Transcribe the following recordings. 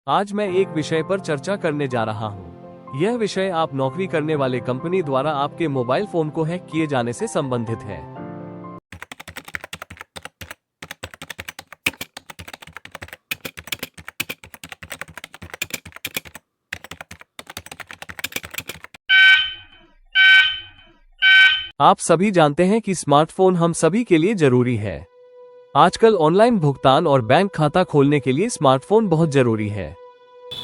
आज मैं एक विषय पर चर्चा करने जा रहा हूँ। यह विषय आप नौकरी करने वाले कंपनी द्वारा आपके मोबाइल फोन को हैक किए जाने से संबंधित है। आप सभी जानते हैं कि स्मार्टफोन हम सभी के लिए जरूरी है। आजकल ऑनलाइन भुगतान और बैंक खाता खोलने के लिए स्मार्टफोन बहुत जरूरी है।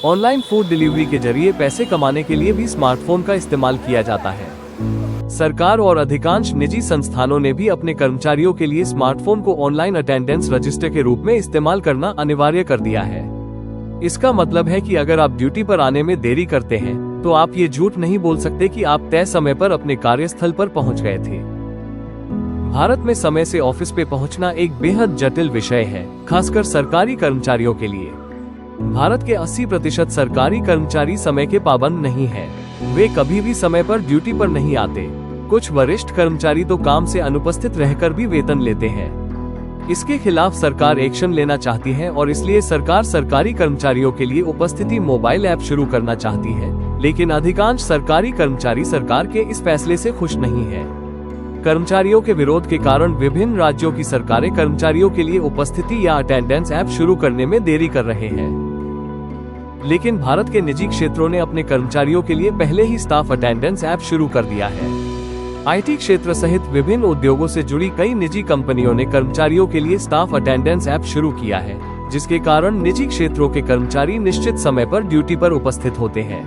ऑनलाइन फूड डिलीवरी के जरिए पैसे कमाने के लिए भी स्मार्टफोन का इस्तेमाल किया जाता है। सरकार और अधिकांश निजी संस्थानों ने भी अपने कर्मचारियों के लिए स्मार्टफोन को ऑनलाइन अटेंडेंस रजिस्टर के रूप में इस्तेमाल करना अनिवार्य कर दिया है। इसका मतलब है कि अगर आप ड्यूटी पर आने में देरी करते हैं तो आप ये झूठ नहीं बोल सकते कि आप तय समय पर अपने कार्यस्थल पर पहुंच गए थे। भारत में समय से ऑफिस पे पहुंचना एक बेहद जटिल विषय है, खासकर सरकारी कर्मचारियों के लिए। भारत के 80% सरकारी कर्मचारी समय के पाबंद नहीं हैं। वे कभी भी समय पर ड्यूटी पर नहीं आते। कुछ वरिष्ठ कर्मचारी तो काम से अनुपस्थित रहकर भी वेतन लेते हैं। इसके खिलाफ सरकार एक्शन लेना चाहती है और इसलिए सरकार सरकारी कर्मचारियों के लिए उपस्थिति मोबाइल ऐप शुरू करना चाहती है, लेकिन अधिकांश सरकारी कर्मचारी सरकार के इस फैसले से खुश नहीं है। कर्मचारियों के विरोध के कारण विभिन्न राज्यों की सरकारें कर्मचारियों के लिए उपस्थिति या अटेंडेंस ऐप शुरू करने में देरी कर रहे हैं। लेकिन भारत के निजी क्षेत्रों ने अपने कर्मचारियों के लिए पहले ही स्टाफ अटेंडेंस ऐप शुरू कर दिया है। आईटी क्षेत्र सहित विभिन्न उद्योगों से जुड़ी कई निजी कंपनियों ने कर्मचारियों के लिए स्टाफ अटेंडेंस ऐप शुरू किया है, जिसके कारण निजी क्षेत्रों के कर्मचारी निश्चित समय पर ड्यूटी पर उपस्थित होते हैं।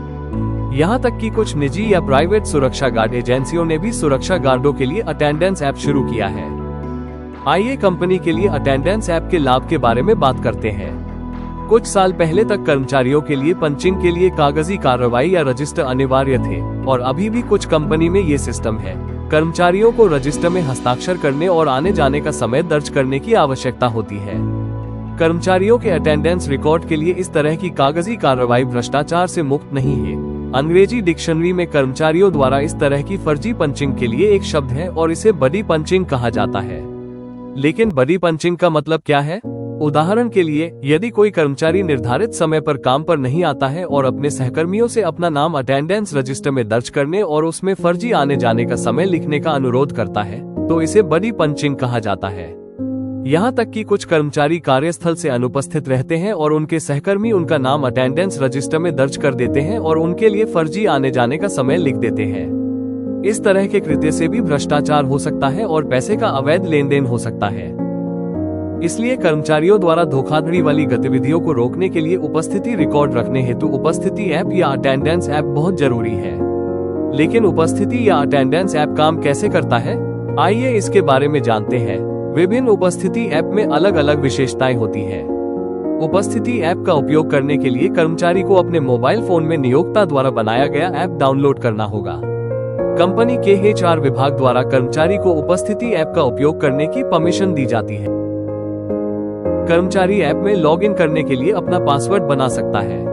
यहाँ तक कि कुछ निजी या प्राइवेट सुरक्षा गार्ड एजेंसियों ने भी सुरक्षा गार्डों के लिए अटेंडेंस ऐप शुरू किया है। आइए कंपनी के लिए अटेंडेंस ऐप के लाभ के बारे में बात करते हैं। कुछ साल पहले तक कर्मचारियों के लिए पंचिंग के लिए कागजी कार्रवाई या रजिस्टर अनिवार्य थे, और अभी भी कुछ कंपनी में ये सिस्टम है। कर्मचारियों को रजिस्टर में हस्ताक्षर करने और आने जाने का समय दर्ज करने की आवश्यकता होती है। कर्मचारियों के अटेंडेंस रिकॉर्ड के लिए इस तरह की कागजी कार्रवाई भ्रष्टाचार से मुक्त नहीं है। अंग्रेजी डिक्शनरी में कर्मचारियों द्वारा इस तरह की फर्जी पंचिंग के लिए एक शब्द है और इसे बडी पंचिंग कहा जाता है। लेकिन बडी पंचिंग का मतलब क्या है? उदाहरण के लिए, यदि कोई कर्मचारी निर्धारित समय पर काम पर नहीं आता है और अपने सहकर्मियों से अपना नाम अटेंडेंस रजिस्टर में दर्ज करने और उसमें फर्जी आने जाने का समय लिखने का अनुरोध करता है, तो इसे बडी पंचिंग कहा जाता है। यहाँ तक कि कुछ कर्मचारी कार्यस्थल से अनुपस्थित रहते हैं और उनके सहकर्मी उनका नाम अटेंडेंस रजिस्टर में दर्ज कर देते हैं और उनके लिए फर्जी आने जाने का समय लिख देते हैं। इस तरह के कृत्य से भी भ्रष्टाचार हो सकता है और पैसे का अवैध लेन देन हो सकता है। इसलिए कर्मचारियों द्वारा धोखाधड़ी वाली गतिविधियों को रोकने के लिए उपस्थिति रिकॉर्ड रखने हेतु उपस्थिति ऐप या अटेंडेंस ऐप बहुत जरूरी है। लेकिन उपस्थिति या अटेंडेंस ऐप काम कैसे करता है? आइए इसके बारे में जानते हैं। विभिन्न उपस्थिति ऐप में अलग अलग विशेषताएं होती हैं। उपस्थिति ऐप का उपयोग करने के लिए कर्मचारी को अपने मोबाइल फोन में नियोक्ता द्वारा बनाया गया ऐप डाउनलोड करना होगा। कंपनी के HR विभाग द्वारा कर्मचारी को उपस्थिति ऐप का उपयोग करने की परमिशन दी जाती है। कर्मचारी ऐप में लॉग इन करने के लिए अपना पासवर्ड बना सकता है।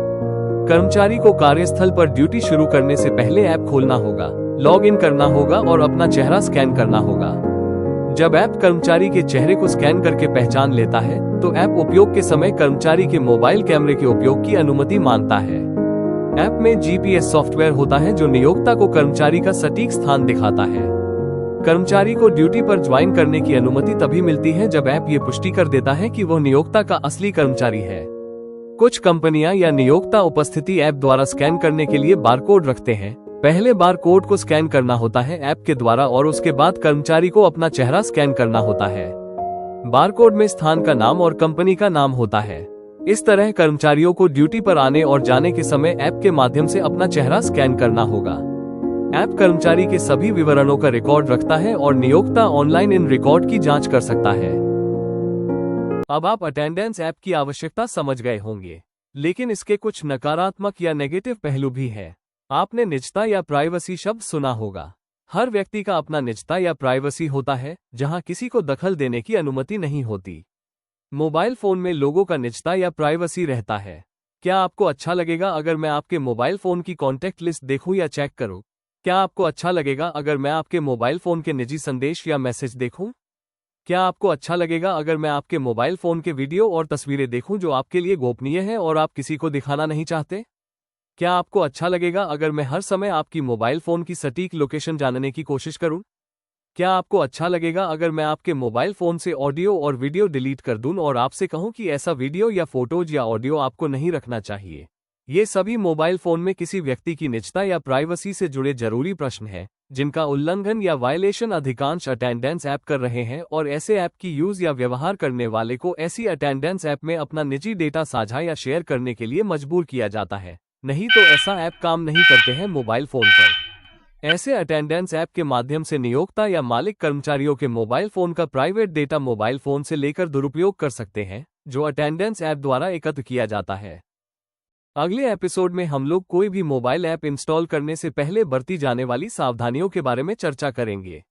कर्मचारी को कार्यस्थल पर ड्यूटी शुरू करने से पहले ऐप खोलना होगा, लॉग इन करना होगा और अपना चेहरा स्कैन करना होगा। जब ऐप कर्मचारी के चेहरे को स्कैन करके पहचान लेता है, तो ऐप उपयोग के समय कर्मचारी के मोबाइल कैमरे के उपयोग की अनुमति मांगता है। ऐप में GPS सॉफ्टवेयर होता है जो नियोक्ता को कर्मचारी का सटीक स्थान दिखाता है। कर्मचारी को ड्यूटी पर ज्वाइन करने की अनुमति तभी मिलती है जब ऐप ये पुष्टि कर देता है कि वह नियोक्ता का असली कर्मचारी है। कुछ कंपनियां या नियोक्ता उपस्थिति ऐप द्वारा स्कैन करने के लिए बारकोड रखते हैं। पहले बारकोड को स्कैन करना होता है ऐप के द्वारा और उसके बाद कर्मचारी को अपना चेहरा स्कैन करना होता है। बारकोड में स्थान का नाम और कंपनी का नाम होता है। इस तरह कर्मचारियों को ड्यूटी पर आने और जाने के समय ऐप के माध्यम से अपना चेहरा स्कैन करना होगा। ऐप कर्मचारी के सभी विवरणों का रिकॉर्ड रखता है और नियोक्ता ऑनलाइन इन रिकॉर्ड की जांच कर सकता है। अब आप अटेंडेंस ऐप की आवश्यकता समझ गए होंगे, लेकिन इसके कुछ नकारात्मक या नेगेटिव पहलू भी है। आपने निजता या प्राइवेसी शब्द सुना होगा। हर व्यक्ति का अपना निजता या प्राइवेसी होता है, जहां किसी को दखल देने की अनुमति नहीं होती। मोबाइल फोन में लोगों का निजता या प्राइवेसी रहता है। क्या आपको अच्छा लगेगा अगर मैं आपके मोबाइल फोन की कॉन्टैक्ट लिस्ट देखूं या चेक करूं? क्या आपको अच्छा लगेगा अगर मैं आपके मोबाइल फोन के निजी संदेश या मैसेज देखूं? क्या आपको अच्छा लगेगा अगर मैं आपके मोबाइल फोन के वीडियो और तस्वीरें देखूं जो आपके लिए गोपनीय है और आप किसी को दिखाना नहीं चाहते? क्या आपको अच्छा लगेगा अगर मैं हर समय आपकी मोबाइल फोन की सटीक लोकेशन जानने की कोशिश करूं? क्या आपको अच्छा लगेगा अगर मैं आपके मोबाइल फोन से ऑडियो और वीडियो डिलीट कर दूं और आपसे कहूं कि ऐसा वीडियो या फोटोज या ऑडियो आपको नहीं रखना चाहिए? ये सभी मोबाइल फोन में किसी व्यक्ति की निजता या प्राइवेसी से जुड़े जरूरी प्रश्न हैं, जिनका उल्लंघन या वायलेशन अधिकांश अटेंडेंस ऐप कर रहे हैं और ऐसे ऐप की यूज या व्यवहार करने वाले को ऐसी अटेंडेंस ऐप में अपना निजी डेटा साझा या शेयर करने के लिए मजबूर किया जाता है, नहीं तो ऐसा ऐप काम नहीं करते हैं मोबाइल फोन पर। ऐसे अटेंडेंस ऐप के माध्यम से नियोक्ता या मालिक कर्मचारियों के मोबाइल फोन का प्राइवेट डेटा मोबाइल फोन से लेकर दुरुपयोग कर सकते हैं, जो अटेंडेंस ऐप द्वारा एकत्र किया जाता है। अगले एपिसोड में हम लोग कोई भी मोबाइल ऐप इंस्टॉल करने से पहले बरती जाने वाली सावधानियों के बारे में चर्चा करेंगे।